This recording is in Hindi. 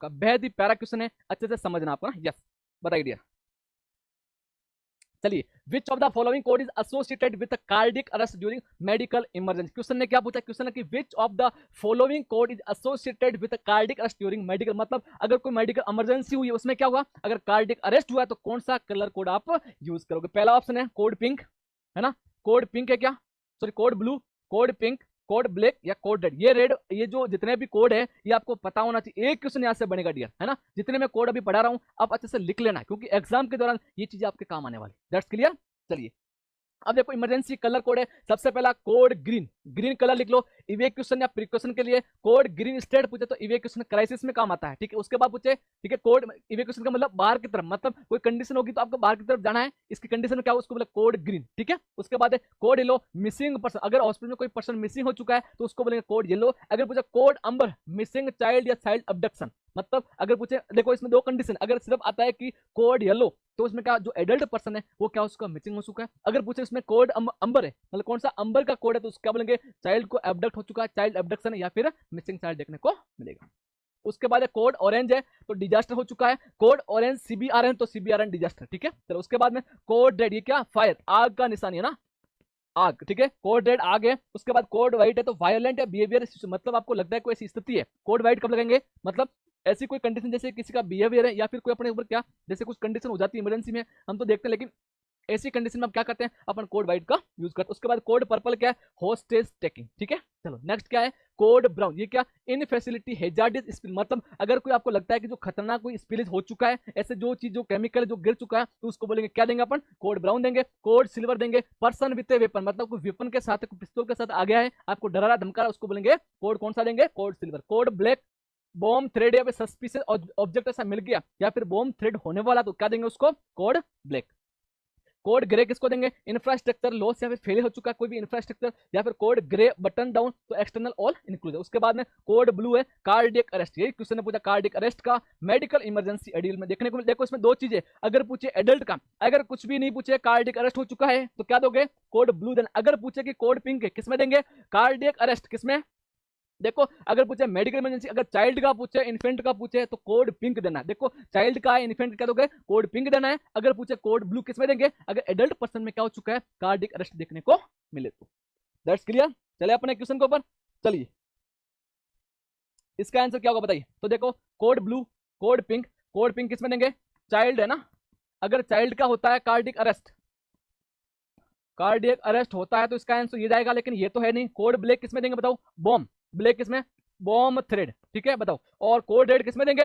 का, बेहद ही प्यारा क्वेश्चन है, अच्छे से समझना आपको ना। यस, बताइए डियर। चलिए, which of the following code is associated with cardiac arrest during medical emergency. Question ने क्या पूछा, क्वेश्चन है कि which of the following code is associated with cardiac arrest during medical, मतलब अगर कोई मेडिकल इमरजेंसी हुई है उसमें क्या हुआ, अगर कार्डियक अरेस्ट हुआ तो कौन सा कलर कोड आप यूज करोगे। पहला ऑप्शन है कोड पिंक, है ना, कोड पिंक है क्या, sorry code blue, code pink, code black या कोड रेड। ये रेड, ये जो जितने भी कोड है ये आपको पता होना चाहिए, एक क्वेश्चन यहां से बनेगा डियर, है ना। जितने मैं कोड अभी पढ़ा रहा हूं आप अच्छे से लिख लेना, क्योंकि एग्जाम के दौरान ये चीजें आपके काम आने वाली। That's clear. चलिए, अब देखो इमरजेंसी कलर कोड है, सबसे पहला कोड ग्रीन, ग्रीन कलर लिख लो। इवैक्यूएशन या प्रिकॉशन के लिए कोड ग्रीन स्टेट पूछे तो इवैक्यूएशन क्राइसिस में काम आता है, ठीक है। उसके बाद पूछे, ठीक है, कोड इवैक्यूएशन का मतलब बाहर की तरफ, मतलब कोई कंडीशन होगी तो आपको बाहर की तरफ जाना है, इसकी कंडीशन क्या हो उसको बोले कोड ग्रीन, ठीक है। उसके बाद है कोड येलो, मिसिंग पर्सन, अगर हॉस्पिटल में कोई पर्सन मिसिंग हो चुका है तो उसको बोलेंगे कोड येलो। अगर पूछे कोड अंबर, मिसिंग चाइल्ड या चाइल्ड अबडक्शन, मतलब अगर पूछे, देखो इसमें दो कंडीशन, अगर सिर्फ आता है कि कोड येलो तो उसमें क्या, जो एडल्ट पर्सन है वो क्या उसका मिसिंग हो चुका है। अगर पूछे इसमें कोड अंबर है, मतलब कौन सा अंबर का कोड है, तो उसका बोलेंगे चाइल्ड को एबडक्ट हो चुका है, चाइल्ड एबडक्शन या फिर मिसिंग चाइल्ड देखने को मिलेगा। उसके बाद कोड ऑरेंज है तो डिजास्टर हो चुका है, कोड ऑरेंज सीबीआरएन तो सीबीआरएन डिजास्टर, ठीक है। चलो उसके बाद में कोड रेड, ये क्या, फायर, आग का निशानी है ना, आग, ठीक है, कोड रेड आग है। उसके बाद कोड व्हाइट है तो वायलेंट या बिहेवियर, मतलब आपको लगता है कोई ऐसी स्थिति है, कोड व्हाइट कब लगेंगे, मतलब ऐसी कोई कंडीशन जैसे किसी का बिहेवियर है या फिर कोई अपने ऊपर क्या, जैसे कुछ कंडीशन हो जाती है इमरजेंसी में, हम तो देखते हैं, लेकिन ऐसी कंडीशन में हम क्या करते हैं, अपन कोड व्हाइट का यूज करते हैं। उसके बाद कोड पर्पल क्या है, होस्टेज टेकिंग, ठीक है। चलो नेक्स्ट क्या है, कोड ब्राउन, ये क्या, इन फैसिलिटी हेजार्डियस स्पिल, मतलब अगर कोई आपको लगता है कि जो खतरनाक कोई स्पिलेज हो चुका है, ऐसे जो चीज, जो केमिकल जो गिर चुका है, तो उसको बोलेंगे क्या देंगे अपन, कोड ब्राउन देंगे। कोड सिल्वर देंगे, पर्सन विद ए वेपन, मतलब कोई वेपन के साथ, कोई पिस्तौल के साथ आ गया है, आपको डरा रहा धमका रहा, उसको बोलेंगे कोड कौन सा देंगे, code silver. Code black, bomb thread या फिर सस्पिशियस ऑब्जेक्ट ऐसा मिल गया या फिर बॉम्ब थ्रेड होने वाला तो क्या देंगे उसको, कोड ब्लैक। कोड ग्रे किसको देंगे, इंफ्रास्ट्रक्चर लॉस या फिर फेल हो चुका है कोई भी इंफ्रास्ट्रक्चर, या फिर कोड ग्रे बटन डाउन तो एक्सटर्नल ऑल इंक्लूड है। उसके बाद में कोड ब्लू है कार्डियक अरेस्ट, यही क्वेश्चन ने पूछा कार्डियक अरेस्ट का मेडिकल इमरजेंसी एडियल में देखने को। देखो इसमें दो चीजें, अगर पूछे एडल्ट का, अगर कुछ भी नहीं पूछे कार्डियक अरेस्ट हो चुका है तो क्या दोगे, कोड ब्लू देना। अगर पूछे कि कोड पिंक है, किसमें देंगे, कार्डियक अरेस्ट किसमें, देखो अगर पूछे मेडिकल इमरजेंसी, अगर चाइल्ड का पूछे, इन्फेंट का पूछे तो कोड पिंक देना है। देखो चाइल्ड का है, इन्फेंट का दोगे, कोड पिंक देना है। अगर पूछे कोड ब्लू किसमें देंगे, अगर एडल्ट पर्सन में क्या हो चुका है, कार्डियक अरेस्ट देखने को मिले तो। That's clear. चले अपने क्वेश्चन के ऊपर, चलिए इसका आंसर क्या होगा बताइए। तो देखो कोड ब्लू, कोड पिंक किसमें देंगे, चाइल्ड है ना। अगर चाइल्ड का होता है कार्डियक अरेस्ट, कार्डियक अरेस्ट होता है तो इसका आंसर ये जाएगा, लेकिन ये तो है नहीं। कोड ब्लैक किसमें देंगे बताओ, बॉम्ब ब्लैक किसमें, बॉम्ब थ्रेड, ठीक है बताओ। और कोड रेड किसमें देंगे,